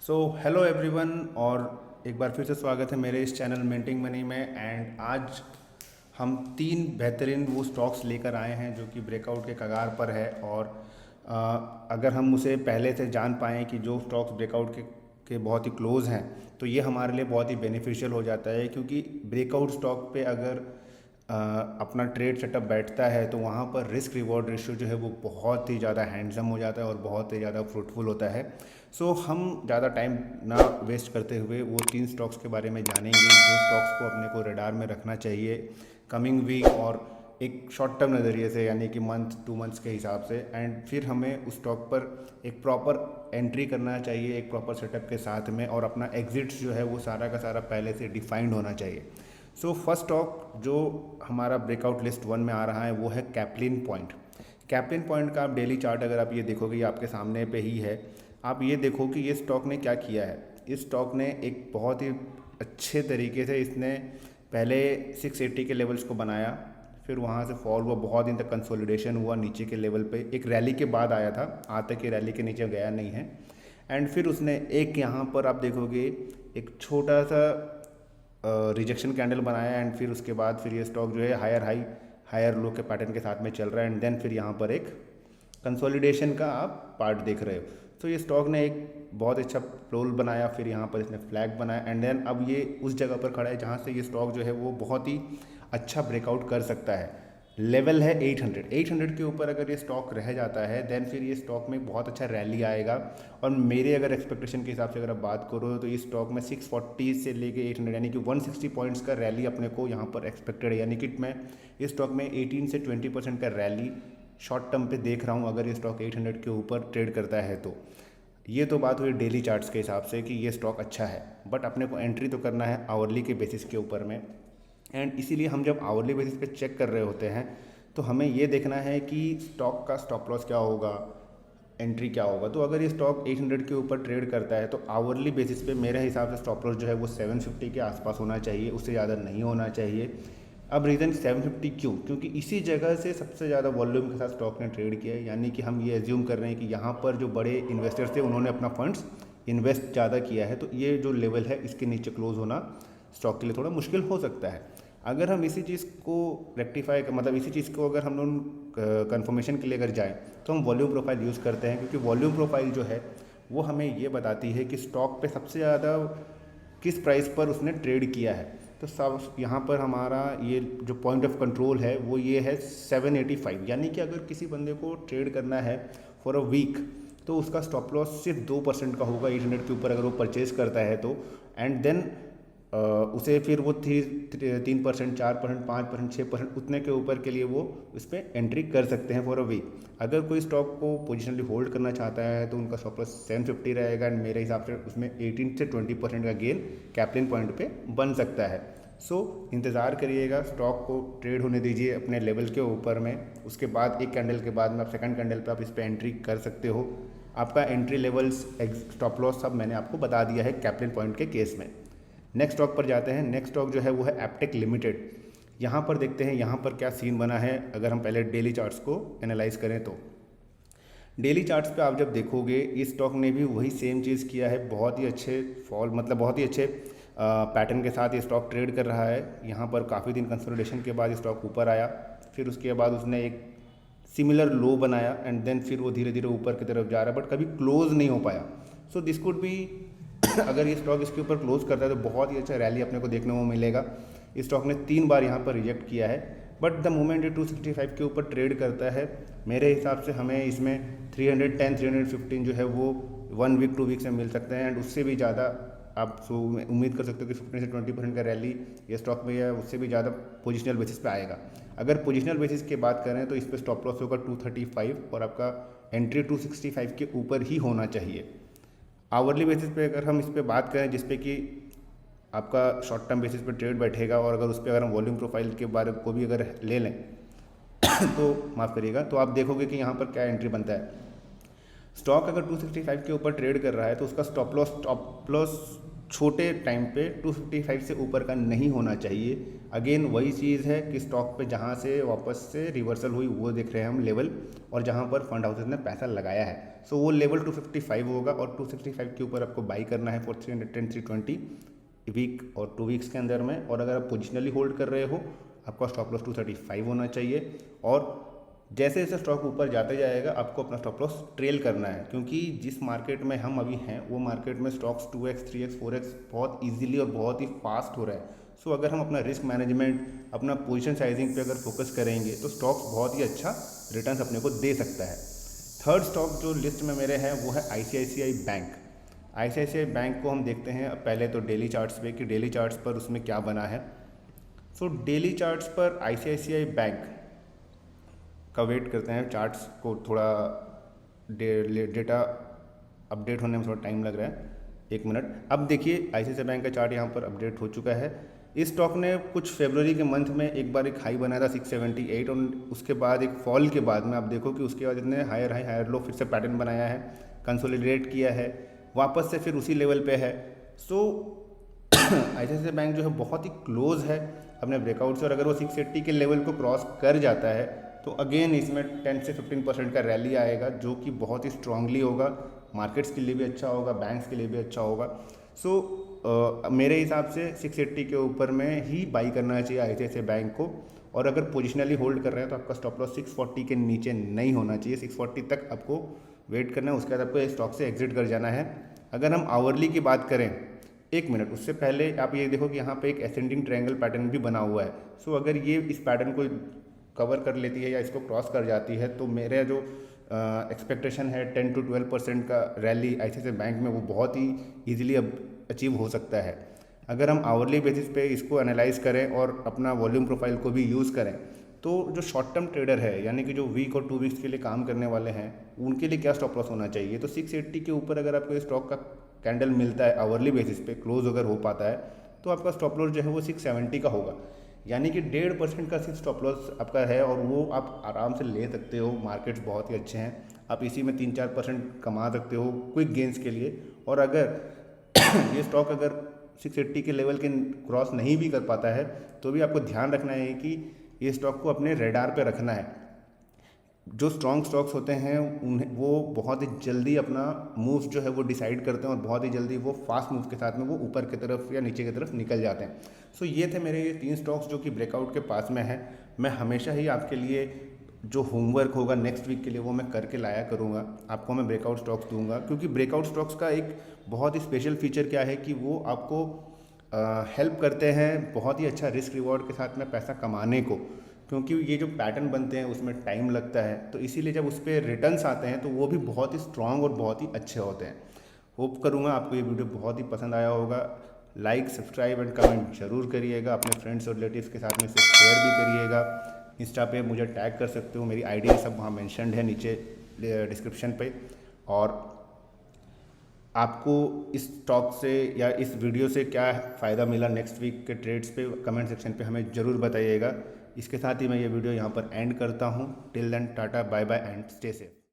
So hello everyone, और एक बार फिर से स्वागत है मेरे इस चैनल मिंटिंग मनी में। एंड आज हम तीन बेहतरीन वो स्टॉक्स लेकर आए हैं जो कि ब्रेकआउट के कगार पर है। और अगर हम उसे पहले से जान पाएँ कि जो स्टॉक्स ब्रेकआउट के बहुत ही क्लोज़ हैं, तो ये हमारे लिए बहुत ही बेनिफिशियल हो जाता है, क्योंकि ब्रेकआउट स्टॉक पे अगर अपना ट्रेड सेटअप बैठता है तो वहाँ पर रिस्क रिवॉर्ड रेशियो जो है वो बहुत ही ज़्यादा हैंडसम हो जाता है और बहुत ही ज़्यादा फ्रूटफुल होता है। सो हम ज़्यादा टाइम ना वेस्ट करते हुए वो तीन स्टॉक्स के बारे में जानेंगे जो स्टॉक्स को अपने को रडार में रखना चाहिए कमिंग वीक और एक शॉर्ट टर्म नज़रिए से, यानी कि मंथ 2 मंथ्स के हिसाब से। एंड फिर हमें उस स्टॉक पर एक प्रॉपर एंट्री करना चाहिए एक प्रॉपर सेटअप के साथ में, और अपना एग्जिट्स जो है वो सारा का सारा पहले से डिफाइंड होना चाहिए। सो फर्स्ट स्टॉक जो हमारा ब्रेकआउट लिस्ट 1 में आ रहा है वो है कैप्लिन पॉइंट। कैप्लिन पॉइंट का आप डेली चार्ट अगर आप ये देखोगे, ये आपके सामने पे ही है। आप ये देखो कि ये स्टॉक ने क्या किया है। इस स्टॉक ने एक बहुत ही अच्छे तरीके से इसने पहले 680 के लेवल्स को बनाया, फिर वहाँ से फॉल हुआ, बहुत दिन तक कंसोलिडेशन हुआ नीचे के लेवल पे, एक रैली के बाद आया था, आज तक ये रैली के नीचे गया नहीं है। एंड फिर उसने एक यहाँ पर आप देखोगे एक छोटा सा रिजेक्शन कैंडल बनाया, एंड फिर उसके बाद फिर ये स्टॉक जो है हायर हाई हायर लो के पैटर्न के साथ में चल रहा है। एंड देन फिर यहाँ पर एक कंसोलिडेशन का आप पार्ट देख रहे हो। तो ये स्टॉक ने एक बहुत अच्छा रोल बनाया, फिर यहाँ पर इसने फ्लैग बनाया, एंड देन अब ये उस जगह पर खड़ा है जहाँ से ये स्टॉक जो है वो बहुत ही अच्छा ब्रेकआउट कर सकता है। लेवल है 800 के ऊपर अगर ये स्टॉक रह जाता है देन फिर ये स्टॉक में बहुत अच्छा रैली आएगा। और मेरे अगर एक्सपेक्टेशन के हिसाब से अगर आप बात करो तो इस स्टॉक में 640 से लेके 800 यानी कि 160 पॉइंट्स का रैली अपने को यहाँ पर एक्सपेक्टेड है। यानी कि मैं इस स्टॉक में 18 से 20% का रैली शॉर्ट टर्म पे देख रहा हूँ अगर ये स्टॉक 800 के ऊपर ट्रेड करता है तो। ये तो बात हुई डेली चार्ट्स के हिसाब से कि ये स्टॉक अच्छा है, बट अपने को एंट्री तो करना है आवरली के बेसिस के ऊपर में। एंड इसीलिए हम जब आवरली बेसिस पे चेक कर रहे होते हैं तो हमें ये देखना है कि स्टॉक का स्टॉप लॉस क्या होगा, एंट्री क्या होगा। तो अगर ये स्टॉक 800 के ऊपर ट्रेड करता है तो आवरली बेसिस पे मेरे हिसाब से स्टॉप लॉस जो है वो 750 के आसपास होना चाहिए, उससे ज़्यादा नहीं होना चाहिए। अब रीज़न 750 क्यों? क्योंकि इसी जगह से सबसे ज़्यादा वॉल्यूम के साथ स्टॉक ने ट्रेड किया है। यानी कि हम ये एज्यूम कर रहे हैं कि यहाँ पर जो बड़े इन्वेस्टर्स थे उन्होंने अपना फंड्स इन्वेस्ट ज़्यादा किया है, तो ये जो लेवल है इसके नीचे क्लोज होना स्टॉक के लिए थोड़ा मुश्किल हो सकता है। अगर हम इसी चीज़ को रेक्टिफाई मतलब इसी चीज़ को अगर हम लोग कन्फर्मेशन के लिए अगर जाएँ तो हम वॉल्यूम प्रोफाइल यूज़ करते हैं, क्योंकि वॉल्यूम प्रोफाइल जो है वो हमें ये बताती है कि स्टॉक पे सबसे ज़्यादा किस प्राइस पर उसने ट्रेड किया है। तो सब यहाँ पर हमारा ये जो पॉइंट ऑफ कंट्रोल है वो ये है 785। यानी कि अगर किसी बंदे को ट्रेड करना है फॉर अ वीक तो उसका स्टॉप लॉस सिर्फ 2% का होगा 800 के ऊपर अगर वो परचेज करता है तो। एंड देन उसे फिर वो 3%, 4%, 5%, 6% उतने के ऊपर के लिए वो उस पर एंट्री कर सकते हैं फॉर अ वीक। अगर कोई स्टॉक को पोजिशनली होल्ड करना चाहता है तो उनका स्टॉप लॉस 750 रहेगा, एंड मेरे हिसाब से उसमें 18 से 20% का गेन कैप्लिन पॉइंट पे बन सकता है। सो इंतज़ार करिएगा, स्टॉक को ट्रेड होने दीजिए अपने लेवल के ऊपर में। उसके बाद एक कैंडल के बाद में आप सेकंड कैंडल पे आप इस पर एंट्री कर सकते हो। आपका एंट्री लेवल्स, स्टॉप लॉस सब मैंने आपको बता दिया है कैप्लिन पॉइंट के केस में। नेक्स्ट स्टॉक पर जाते हैं। नेक्स्ट स्टॉक जो है वो है एप्टेक लिमिटेड। यहाँ पर देखते हैं यहाँ पर क्या सीन बना है। अगर हम पहले डेली चार्ट्स को एनालाइज करें तो डेली चार्ट्स पे आप जब देखोगे इस स्टॉक ने भी वही सेम चीज़ किया है, बहुत ही अच्छे फॉल मतलब बहुत ही अच्छे पैटर्न के साथ ये स्टॉक ट्रेड कर रहा है। यहाँ पर काफ़ी दिन कंसोलिडेशन के बाद स्टॉक ऊपर आया, फिर उसके बाद उसने एक सिमिलर लो बनाया, एंड देन फिर वो धीरे धीरे ऊपर की तरफ जा रहा है, बट कभी क्लोज नहीं हो पाया। सो दिस कुड बी अगर ये स्टॉक इसके ऊपर क्लोज करता है तो बहुत ही अच्छा रैली अपने को देखने को मिलेगा। इस स्टॉक ने 3 बार यहाँ पर रिजेक्ट किया है, बट द मोमेंट ये 265 के ऊपर ट्रेड करता है मेरे हिसाब से हमें इसमें 310, 315 जो है वो 1 वीक 2 वीक में मिल सकते हैं। एंड उससे भी ज़्यादा आप उम्मीद कर सकते हो कि 15 से 20% का रैली ये स्टॉक में या उससे भी ज़्यादा पोजिशनल बेसिस पे आएगा। अगर पोजिशनल बेसिस की बात करें तो इस पर स्टॉप लॉस होगा 235 और आपका एंट्री 265 के ऊपर ही होना चाहिए। आवरली बेसिस पे अगर हम इस पर बात करें जिसपे कि आपका शॉर्ट टर्म बेसिस पे ट्रेड बैठेगा, और अगर उस पर अगर हम वॉल्यूम प्रोफाइल के बारे को भी अगर ले लें तो माफ़ करिएगा, तो आप देखोगे कि यहाँ पर क्या एंट्री बनता है। स्टॉक अगर 265 के ऊपर ट्रेड कर रहा है तो उसका स्टॉप लॉस छोटे टाइम पे 255 से ऊपर का नहीं होना चाहिए। अगेन वही चीज़ है कि स्टॉक पे जहाँ से वापस से रिवर्सल हुई वो देख रहे हैं हम लेवल, और जहाँ पर फंड हाउसेस ने पैसा लगाया है, सो वो लेवल 255 होगा और 265 के ऊपर आपको बाई करना है फॉर 310 320 वीक और 2 वीक्स के अंदर में। और अगर आप पोजिशनली होल्ड कर रहे हो, आपका स्टॉप लॉस 235 होना चाहिए। और जैसे जैसे स्टॉक ऊपर जाते जाएगा आपको अपना स्टॉप लॉस ट्रेल करना है, क्योंकि जिस मार्केट में हम अभी हैं वो मार्केट में स्टॉक्स 2x 3x 4x बहुत इजीली और बहुत ही फास्ट हो रहा है। सो अगर हम अपना रिस्क मैनेजमेंट, अपना पोजीशन साइजिंग पे अगर फोकस करेंगे तो स्टॉक्स बहुत ही अच्छा रिटर्न्स अपने को दे सकता है। थर्ड स्टॉक जो लिस्ट में मेरे हैं वो है ICICI बैंक। ICICI बैंक को हम देखते हैं पहले तो डेली चार्ट्स पे कि डेली चार्ट्स पर उसमें क्या बना है। सो डेली चार्ट्स पर ICICI बैंक का वेट करते हैं, चार्ट्स को थोड़ा डेटा अपडेट होने में थोड़ा टाइम लग रहा है, 1 मिनट। अब देखिए ICICI बैंक का चार्ट यहाँ पर अपडेट हो चुका है। इस स्टॉक ने कुछ फरवरी के मंथ में एक बार एक हाई बनाया था 678, और उसके बाद एक फॉल के बाद में आप देखो कि उसके बाद इतने हायर हाई हायर लो फिर से पैटर्न बनाया है, कंसोलिडेट किया है, वापस से फिर उसी लेवल पे है। सो ICICI बैंक जो है बहुत ही क्लोज है अपने ब्रेकआउट से, और अगर वो 680 के लेवल को क्रॉस कर जाता है तो अगेन इसमें 10 से 15% का रैली आएगा, जो कि बहुत ही स्ट्रांगली होगा, मार्केट्स के लिए भी अच्छा होगा, बैंक्स के लिए भी अच्छा होगा। सो मेरे हिसाब से 680 के ऊपर में ही बाई करना चाहिए ICICI बैंक को, और अगर पोजिशनली होल्ड कर रहे हैं तो आपका स्टॉप लॉस 640 के नीचे नहीं होना चाहिए। 640 तक आपको वेट करना है, उसके बाद आपको स्टॉक से एग्जिट कर जाना है। अगर हम आवरली की बात करें, 1 मिनट उससे पहले आप ये देखो कि यहाँ पे एक असेंडिंग ट्रायंगल पैटर्न भी बना हुआ है। सो अगर ये इस पैटर्न को कवर कर लेती है या इसको क्रॉस कर जाती है तो मेरा जो एक्सपेक्टेशन है 10 to 12% का रैली ICICI बैंक में वो बहुत ही ईजिली अब अचीव हो सकता है। अगर हम आवरली बेसिस पे इसको एनालाइज करें और अपना वॉल्यूम प्रोफाइल को भी यूज़ करें, तो जो शॉर्ट टर्म ट्रेडर है यानी कि जो वीक और 2 वीक्स के लिए काम करने वाले हैं, उनके लिए क्या स्टॉप लॉस होना चाहिए। तो 680 के ऊपर अगर आपको स्टॉक का कैंडल मिलता है आवरली बेसिस पे, क्लोज अगर हो पाता है, तो आपका स्टॉप लॉस जो है वो 670 का होगा, यानी कि 1.5% का सिर्फ स्टॉप लॉस आपका है, और वो आप आराम से ले सकते हो। मार्केट्स बहुत ही अच्छे हैं, आप इसी में 3-4% कमा सकते हो क्विक गेंस के लिए। और अगर ये स्टॉक अगर 680 के लेवल के क्रॉस नहीं भी कर पाता है तो भी आपको ध्यान रखना है कि ये स्टॉक को अपने रेडार पे रखना है। जो स्ट्रॉन्ग स्टॉक्स होते हैं उन्हें वो बहुत ही जल्दी अपना मूव जो है वो डिसाइड करते हैं, और बहुत ही जल्दी वो फास्ट मूव के साथ में वो ऊपर की तरफ या नीचे की तरफ निकल जाते हैं। सो ये थे मेरे 3 स्टॉक्स जो कि ब्रेकआउट के पास में है। मैं हमेशा ही आपके लिए जो होमवर्क होगा नेक्स्ट वीक के लिए वो मैं करके लाया करूँगा, आपको मैं ब्रेकआउट स्टॉक्स दूंगा, क्योंकि ब्रेकआउट स्टॉक्स का एक बहुत ही स्पेशल फीचर क्या है कि वो आपको हेल्प करते हैं बहुत ही अच्छा रिस्क रिवॉर्ड के साथ में पैसा कमाने को, क्योंकि ये जो पैटर्न बनते हैं उसमें टाइम लगता है, तो इसीलिए जब उस पर रिटर्न्स आते हैं तो वो भी बहुत ही स्ट्रांग और बहुत ही अच्छे होते हैं। होप करूँगा आपको ये वीडियो बहुत ही पसंद आया होगा। लाइक, सब्सक्राइब एंड कमेंट जरूर करिएगा, अपने फ्रेंड्स और रिलेटिव्स के साथ में इसे शेयर भी करिएगा। इंस्टा पे मुझे टैग कर सकते हो, मेरी आईडी सब वहाँ मेंशन्ड है नीचे डिस्क्रिप्शन पे। और आपको इस टॉक से या इस वीडियो से क्या फ़ायदा मिला नेक्स्ट वीक के ट्रेड्स पे कमेंट सेक्शन पे हमें ज़रूर बताइएगा। इसके साथ ही मैं ये वीडियो यहाँ पर एंड करता हूँ। Till then tata, bye bye and stay safe.